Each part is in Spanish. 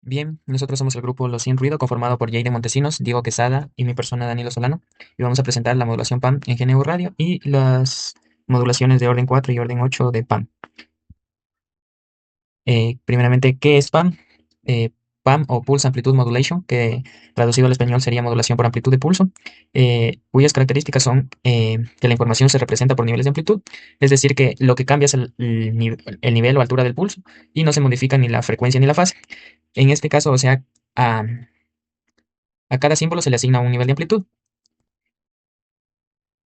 Bien, nosotros somos el grupo Los Sin Ruido, conformado por Jaden Montesinos, Diego Quesada y mi persona Danilo Solano, y vamos a presentar la modulación PAM en GNU Radio y las modulaciones de orden 4 y orden 8 de PAM. Primeramente, ¿qué es PAM? PAM o Pulse Amplitude Modulation, que traducido al español sería modulación por amplitud de pulso, cuyas características son que la información se representa por niveles de amplitud, es decir, que lo que cambia es el nivel o altura del pulso y no se modifica ni la frecuencia ni la fase. En este caso, o sea, a a cada símbolo se le asigna un nivel de amplitud.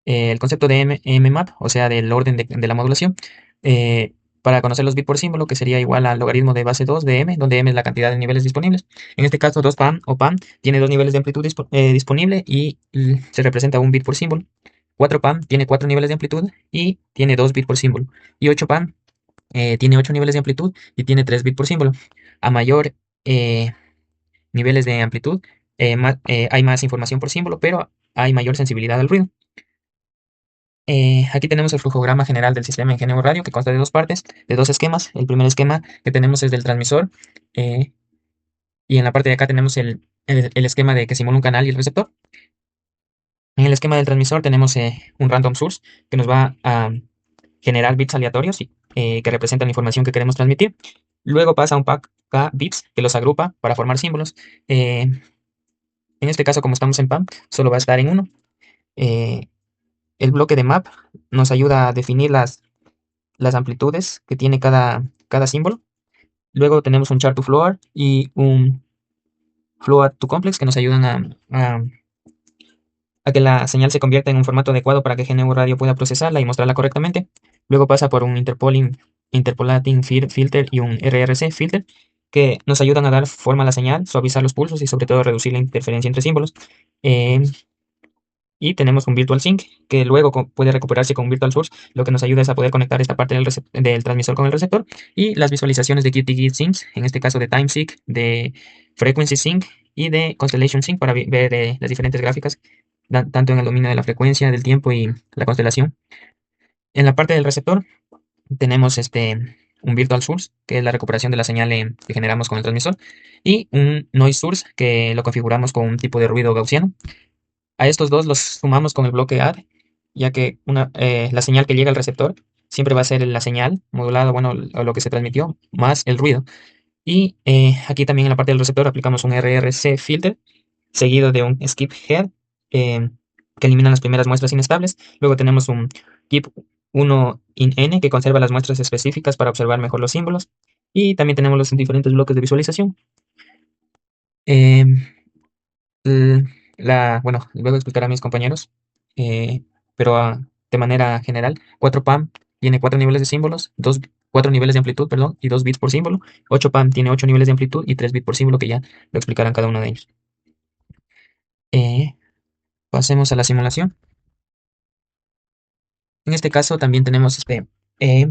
El concepto de mmap, o sea, del orden de la modulación, eh, para conocer los bits por símbolo, que sería igual al logaritmo de base 2 de m, donde m es la cantidad de niveles disponibles. En este caso, 2 PAM o PAM tiene dos niveles de amplitud disponible y se representa un bit por símbolo. 4 PAM tiene 4 niveles de amplitud y tiene 2 bits por símbolo. Y 8 PAM tiene 8 niveles de amplitud y tiene 3 bits por símbolo. A mayor niveles de amplitud, hay más información por símbolo, pero hay mayor sensibilidad al ruido. Aquí tenemos el flujograma general del sistema en GNU Radio, que consta de dos partes, de dos esquemas. El primer esquema que tenemos es del transmisor, eh, y en la parte de acá tenemos el esquema de que simula un canal y el receptor. En el esquema del transmisor tenemos un random source que nos va a generar bits aleatorios que representan la información que queremos transmitir. Luego pasa un pack K bits que los agrupa para formar símbolos. En este caso, como estamos en PAM, solo va a estar en uno. Eh, el bloque de map nos ayuda a definir las amplitudes que tiene cada símbolo. Luego tenemos un chart to floor y un floor to complex que nos ayudan a que la señal se convierta en un formato adecuado para que GNU Radio pueda procesarla y mostrarla correctamente. Luego pasa por un interpolating filter y un RRC filter que nos ayudan a dar forma a la señal, suavizar los pulsos y sobre todo reducir la interferencia entre símbolos. Eh, Y tenemos un Virtual Sync que luego puede recuperarse con un Virtual Source, lo que nos ayuda es a poder conectar esta parte del transmisor con el receptor. Y las visualizaciones de QT Syncs, en este caso de Time Sync, de Frequency Sync y de Constellation Sync para ver las diferentes gráficas, tanto en el dominio de la frecuencia, del tiempo y la constelación. En la parte del receptor tenemos un Virtual Source, que es la recuperación de la señal que generamos con el transmisor, y un Noise Source, que lo configuramos con un tipo de ruido gaussiano. A estos dos los sumamos con el bloque add, ya que la señal que llega al receptor siempre va a ser la señal modulada, bueno, o lo que se transmitió, más el ruido. Y aquí también en la parte del receptor aplicamos un RRC filter, seguido de un skip head, que elimina las primeras muestras inestables. Luego tenemos un keep 1 in n, que conserva las muestras específicas para observar mejor los símbolos. Y también tenemos los diferentes bloques de visualización. Em, bueno, luego explicaré a mis compañeros, eh, pero de manera general, 4 PAM tiene 4 niveles de símbolos, 4 niveles de amplitud, perdón, y 2 bits por símbolo. 8 PAM tiene 8 niveles de amplitud y 3 bits por símbolo, que ya lo explicarán cada uno de ellos. Eh, Pasemos a la simulación. En este caso también tenemos eh,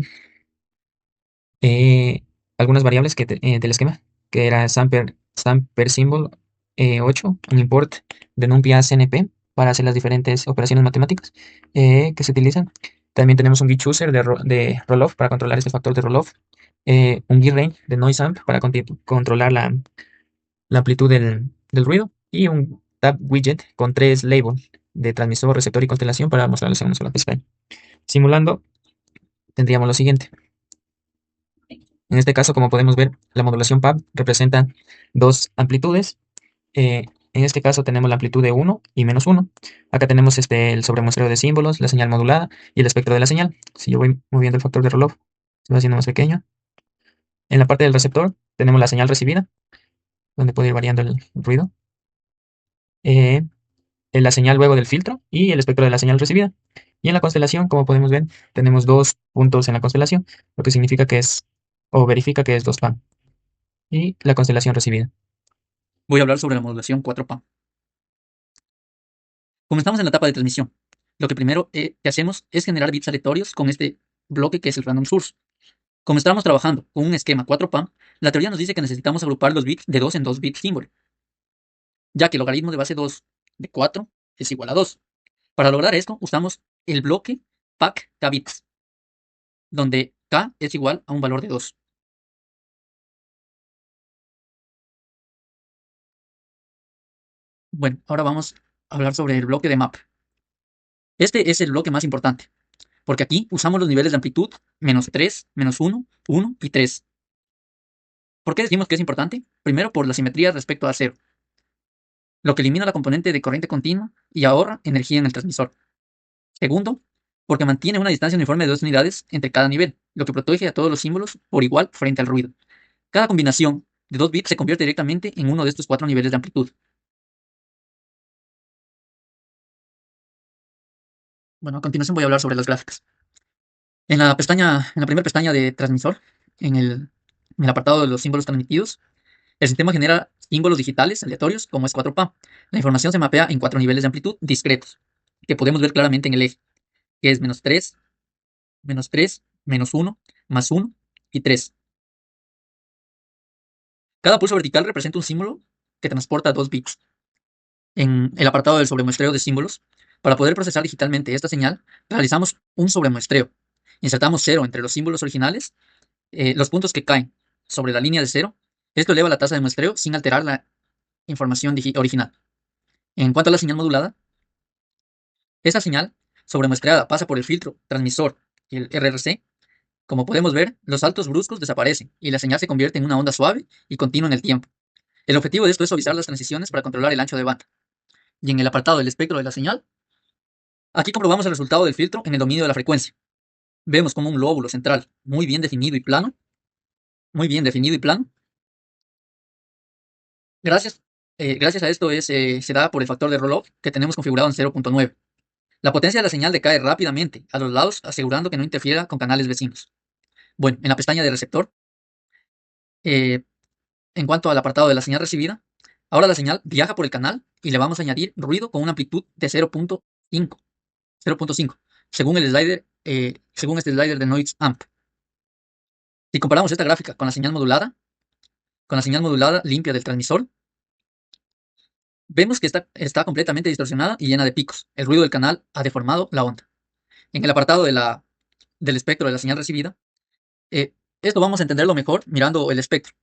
eh, algunas variables del esquema, que era samper symbol 8, un import de numpy a CNP para hacer las diferentes operaciones matemáticas que se utilizan. También tenemos un git chooser de rolloff para controlar este factor de rolloff, un git range de noise amp para controlar la amplitud del ruido y un tab widget con 3 labels de transmisor, receptor y constelación para mostrarlos en una sola pestaña. Simulando, tendríamos lo siguiente. En este caso, como podemos ver, la modulación PAB representa dos amplitudes. En este caso tenemos la amplitud de 1 y menos 1. Acá tenemos el sobremuestreo de símbolos, la señal modulada y el espectro de la señal. Si yo voy moviendo el factor de Roloff, se va haciendo más pequeño. En la parte del receptor tenemos la señal recibida, donde puede ir variando el ruido. Eh, la señal luego del filtro y el espectro de la señal recibida. Y en la constelación, como podemos ver, tenemos dos puntos en la constelación, lo que significa que es, o verifica que es 2 PAM. Y la constelación recibida. Voy a hablar sobre la modulación 4PAM. Comenzamos en la etapa de transmisión. Lo que primero que hacemos es generar bits aleatorios con este bloque que es el random source. Como estamos trabajando con un esquema 4PAM, la teoría nos dice que necesitamos agrupar los bits de 2 en 2 bits símbolo, ya que el logaritmo de base 2 de 4 es igual a 2. Para lograr esto, usamos el bloque pack k bits, donde k es igual a un valor de 2. Bueno, ahora vamos a hablar sobre el bloque de map. Este es el bloque más importante, porque aquí usamos los niveles de amplitud -3, -1, 1 y 3. ¿Por qué decimos que es importante? Primero, por la simetría respecto a cero, lo que elimina la componente de corriente continua y ahorra energía en el transmisor. Segundo, porque mantiene una distancia uniforme de 2 unidades entre cada nivel, lo que protege a todos los símbolos por igual frente al ruido. Cada combinación de 2 bits se convierte directamente en uno de estos 4 niveles de amplitud. Bueno, a continuación voy a hablar sobre las gráficas. En la primera pestaña de transmisor, en el apartado de los símbolos transmitidos, el sistema genera símbolos digitales aleatorios como es 4PA. La información se mapea en 4 niveles de amplitud discretos, que podemos ver claramente en el eje, que es -3, -3, -1, +1 y 3. Cada pulso vertical representa un símbolo que transporta 2 bits. En el apartado del sobremuestreo de símbolos, para poder procesar digitalmente esta señal, realizamos un sobremuestreo. Insertamos 0 entre los símbolos originales, los puntos que caen sobre la línea de 0. Esto eleva la tasa de muestreo sin alterar la información original. En cuanto a la señal modulada, esta señal sobremuestreada pasa por el filtro, transmisor y el RRC. Como podemos ver, los saltos bruscos desaparecen y la señal se convierte en una onda suave y continua en el tiempo. El objetivo de esto es suavizar las transiciones para controlar el ancho de banda. Y en el apartado del espectro de la señal, aquí comprobamos el resultado del filtro en el dominio de la frecuencia. Vemos como un lóbulo central muy bien definido y plano, muy bien definido y plano. Gracias, gracias a esto se da por el factor de roll-off que tenemos configurado en 0.9. La potencia de la señal decae rápidamente a los lados, asegurando que no interfiera con canales vecinos. Bueno, en la pestaña de receptor, eh, en cuanto al apartado de la señal recibida, ahora la señal viaja por el canal y le vamos a añadir ruido con una amplitud de 0.5, según este slider de Noise Amp. Si comparamos esta gráfica con la señal modulada limpia del transmisor, vemos que está completamente distorsionada y llena de picos. El ruido del canal ha deformado la onda. En el apartado del espectro de la señal recibida, eh, esto vamos a entenderlo mejor mirando el espectro.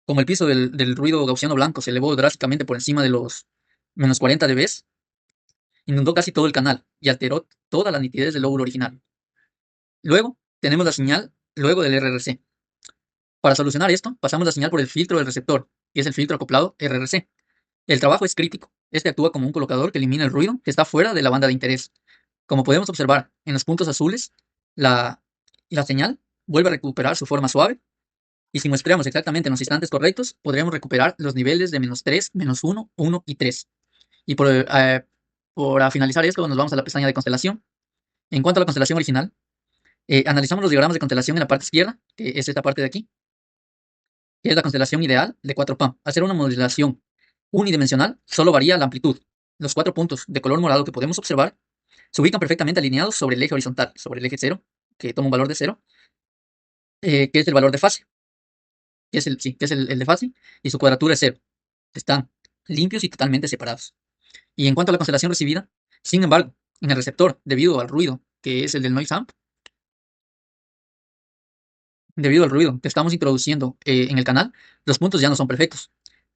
Como el piso del ruido gaussiano blanco se elevó drásticamente por encima de los -40 dB, inundó casi todo el canal y alteró toda la nitidez del lóbulo original. Luego tenemos la señal luego del RRC. Para solucionar esto, pasamos la señal por el filtro del receptor, que es el filtro acoplado RRC. El trabajo es crítico. Este actúa como un colocador que elimina el ruido que está fuera de la banda de interés. Como podemos observar en los puntos azules, la, la señal vuelve a recuperar su forma suave y si muestreamos exactamente en los instantes correctos, podremos recuperar los niveles de -3, -1, 1 y 3. Y para finalizar esto, nos vamos a la pestaña de constelación. En cuanto a la constelación original, analizamos los diagramas de constelación en la parte izquierda, que es esta parte de aquí, que es la constelación ideal de 4PAM. Hacer una modelación unidimensional solo varía la amplitud. Los 4 puntos de color morado que podemos observar se ubican perfectamente alineados sobre el eje horizontal, sobre el eje 0, que toma un valor de 0, que es el valor de fase, que es el de fase, y su cuadratura es 0. Están limpios y totalmente separados. Y en cuanto a la constelación recibida, sin embargo, en el receptor, debido al ruido, que es el del noise amp, debido al ruido que estamos introduciendo en el canal, los puntos ya no son perfectos.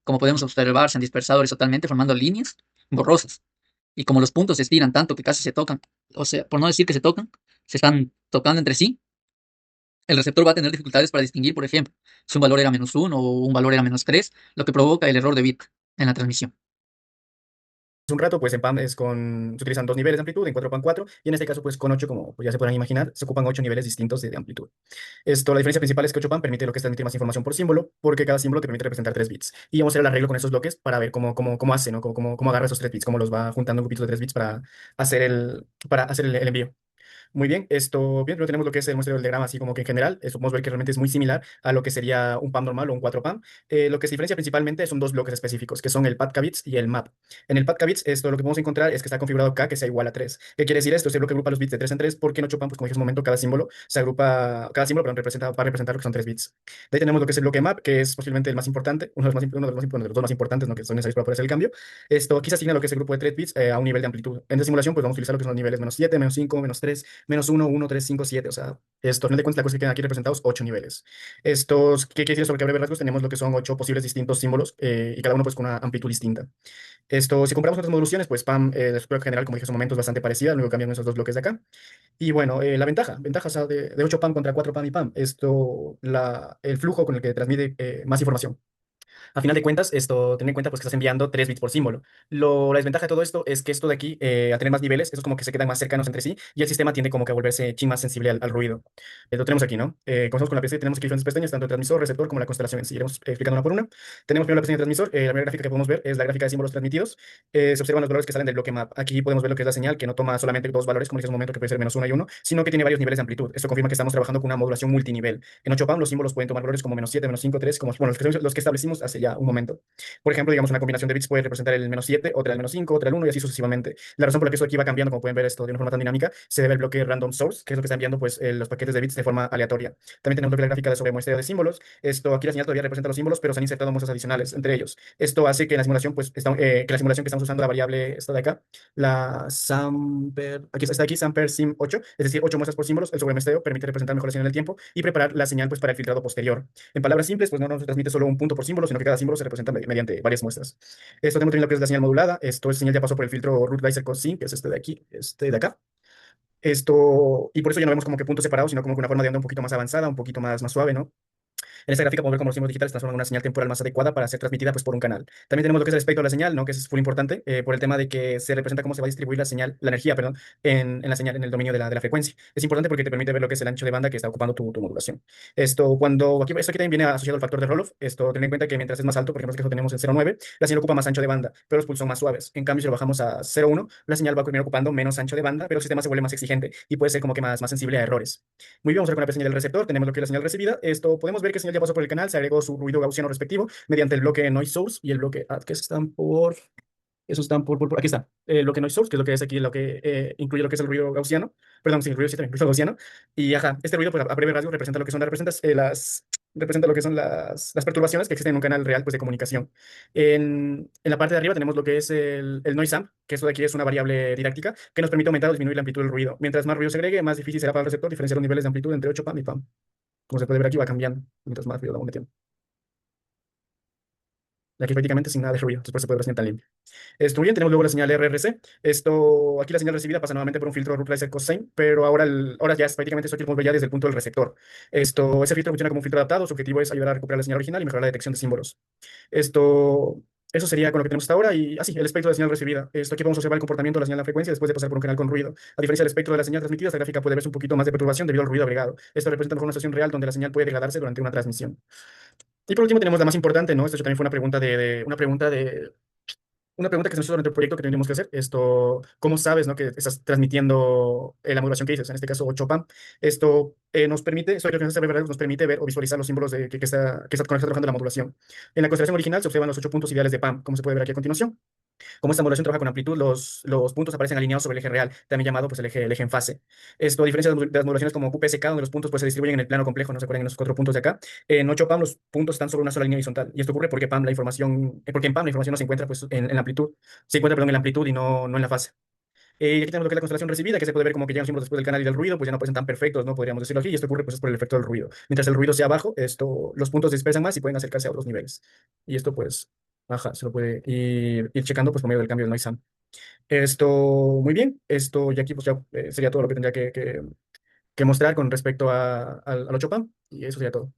Como podemos observar, se han dispersado horizontalmente formando líneas borrosas. Y como los puntos se estiran tanto que casi se tocan, o sea, por no decir que se tocan, se están tocando entre sí, el receptor va a tener dificultades para distinguir, por ejemplo, si un valor era -1 o un valor era -3, lo que provoca el error de bit en la transmisión. Un rato, pues en PAM se utilizan dos niveles de amplitud, en 4PAM 4, y en este caso, pues con 8, como pues, ya se podrán imaginar, se ocupan 8 niveles distintos de amplitud. La diferencia principal es que 8PAM permite lo que es transmitir más información por símbolo, porque cada símbolo te permite representar 3 bits. Y vamos a hacer el arreglo con esos bloques para ver cómo hace, ¿no? Cómo agarra esos 3 bits, cómo los va juntando en grupitos de 3 bits para hacer el envío. Muy bien, bien, pero tenemos lo que es el muestreo del diagrama, así como que en general, eso podemos ver que realmente es muy similar a lo que sería un PAM normal o un 4PAM. Lo que se diferencia principalmente son dos bloques específicos, que son el pad bits y el map. En el pad bits, lo que podemos encontrar es que está configurado K que sea igual a 3. ¿Qué quiere decir esto? Este bloque agrupa los bits de 3 en 3, porque en 8PAM, pues como dije hace un momento, cada símbolo, perdón, va a representar lo que son 3 bits. De ahí tenemos lo que es el bloque map, que es posiblemente el más importante, uno de los dos más importantes, ¿no? Que son necesarios para poder hacer el cambio. Aquí se asigna lo que es el grupo de 3 bits a un nivel de amplitud. En esta simulación, pues vamos a utilizar lo que son los niveles -7, -5, -3, -1, 1, 3, 5, 7. O sea, esto, al final de cuentas, la cosa que quedan aquí representados 8 niveles. Estos, ¿qué quiere decir sobre qué breve rasgos? Tenemos lo que son 8 posibles distintos símbolos y cada uno pues con una amplitud distinta. Esto, si comparamos otras modulaciones, pues PAM, la estructura general, como dije hace un momento, es bastante parecida, lo único que cambian esos dos bloques de acá. Y bueno, la ventaja, o sea, de 8 PAM contra 4 PAM y PAM, esto, el flujo con el que transmite más información. A final de cuentas, esto, ten en cuenta pues, que estás enviando 3 bits por símbolo. La desventaja de todo esto es que esto de aquí, al tener más niveles, estos como que se quedan más cercanos entre sí y el sistema tiende como que a volverse chin más sensible al ruido. Lo tenemos aquí, ¿no? Comenzamos con la PC, tenemos aquí diferentes pestañas, tanto el transmisor, receptor como la constelación en sí. Iremos explicando una por una. Tenemos primero la pestaña de transmisor. La primera gráfica que podemos ver es la gráfica de símbolos transmitidos. Se observan los valores que salen del bloque map. Aquí podemos ver lo que es la señal, que no toma solamente dos valores, como dije hace un momento, que puede ser -1 y 1, sino que tiene varios niveles de amplitud. Esto confirma que estamos trabajando con una modulación multinivel. En 8 PAM los símbolos pueden tomar valores como -7, -5, 3, como bueno, los que establecimos hace ya un momento. Por ejemplo, digamos, una combinación de bits puede representar el -7, otra el -5, otra el 1 y así sucesivamente. La razón por la que eso aquí va cambiando, como pueden ver esto de una forma tan dinámica, se debe al bloque random source, que es lo que está enviando pues, los paquetes de bits de forma aleatoria. También tenemos lo que es la gráfica de sobremuestreo de símbolos. Esto, aquí la señal todavía representa los símbolos, pero se han insertado muestras adicionales entre ellos. Esto hace que la simulación, pues, que la simulación que estamos usando, la variable esta de acá, la samper, aquí está aquí, samper sim 8, es decir, 8 muestras por símbolos, el sobremuestreo permite representar mejor la señal en el tiempo y preparar la señal pues, para el filtrado posterior. En palabras simples, pues no nos transmite solo un punto por símbolo, sino que cada símbolo se representa mediante varias muestras. Esto tenemos también lo que es la señal modulada. Esto es señal ya pasó por el filtro Root Riser Cosine, que es este de aquí, este de acá. Esto, y por eso ya no vemos como que puntos separados, sino como que una forma de onda un poquito más avanzada, un poquito más suave, ¿no? En esta gráfica podemos ver cómo los símbolos digitales transforman una señal temporal más adecuada para ser transmitida pues, por un canal. También tenemos lo que es el espectro de la señal, ¿no? Que es muy importante por el tema de que se representa cómo se va a distribuir la señal, la energía, perdón, en la señal, en el dominio de la frecuencia. Es importante porque te permite ver lo que es el ancho de banda que está ocupando tu modulación. Esto aquí también viene asociado al factor de Roloff. Esto, ten en cuenta que mientras es más alto, por ejemplo, que lo tenemos en 0,9, la señal ocupa más ancho de banda, pero los pulsos son más suaves. En cambio, si lo bajamos a 0,1, la señal va a terminar ocupando menos ancho de banda, pero el sistema se vuelve más exigente y puede ser como que más sensible a errores. Muy bien, vamos a ver con la señal del receptor. Tenemos lo que es la señal recibida. Esto podemos ver que la señal ya pasó por el canal, se agregó su ruido gaussiano respectivo mediante el bloque noise source y el bloque que están por esos están aquí está el bloque noise source, que es lo que es aquí lo que incluye lo que es el ruido gaussiano, perdón, sí, el ruido sí también, ruido gaussiano. Y ajá, este ruido pues a breve radio representa lo que son representa lo que son las perturbaciones que existen en un canal real pues de comunicación. En la parte de arriba tenemos lo que es el noise amp, que eso de aquí es una variable didáctica que nos permite aumentar o disminuir la amplitud del ruido. Mientras más ruido se agregue, más difícil será para el receptor diferenciar los niveles de amplitud entre 8 PAM y PAM. Como se puede ver aquí va cambiando mientras más ruido vamos metiendo. Aquí prácticamente sin nada de ruido, entonces por eso se puede ver señal tan limpia. Esto bien, tenemos luego la señal RRC. Esto, aquí la señal recibida pasa nuevamente por un filtro Root Riser Cosine, pero ahora ya es prácticamente esto que podemos ver ya desde el punto del receptor. Ese filtro funciona como un filtro adaptado, su objetivo es ayudar a recuperar la señal original y mejorar la detección de símbolos. Esto, eso sería con lo que tenemos hasta ahora y así, el espectro de señal recibida. Esto aquí vamos a observar el comportamiento de la señal en la frecuencia después de pasar por un canal con ruido. A diferencia del espectro de la señal transmitida, esta gráfica puede verse un poquito más de perturbación debido al ruido agregado. Esto representa mejor una situación real donde la señal puede degradarse durante una transmisión. Y por último tenemos la más importante, ¿no? Esto también fue una pregunta una pregunta que se nos hizo durante el proyecto que tenemos que hacer. Esto, ¿cómo sabes, no, que estás transmitiendo la modulación que dices? En este caso, 8 PAM. Esto que nos hace ver, nos permite ver o visualizar los símbolos con el que está trabajando la modulación. En la constelación original se observan los 8 puntos ideales de PAM, como se puede ver aquí a continuación. Como esta modulación trabaja con amplitud, los puntos aparecen alineados sobre el eje real, también llamado pues, el eje en fase. Esto, a diferencia de las modulaciones como QPSK, donde los puntos pues, se distribuyen en el plano complejo, no se acuerdan en los 4 puntos de acá, en 8 PAM los puntos están sobre una sola línea horizontal. Y esto ocurre porque, porque en PAM la información no se encuentra pues, en la amplitud, se encuentra perdón, en la amplitud y no en la fase. Y aquí tenemos lo que es la constelación recibida, que se puede ver como que ya los símbolos después del canal y del ruido, pues ya no parecen tan perfectos, ¿no? Podríamos decirlo así, y esto ocurre pues es por el efecto del ruido. Mientras el ruido sea bajo, los puntos se dispersan más y pueden acercarse a otros niveles. Y esto pues, ajá, se lo puede ir checando pues por medio del cambio del noise sample. Esto, muy bien. Esto y aquí pues ya sería todo lo que tendría que mostrar con respecto al 8PAM. Y eso sería todo.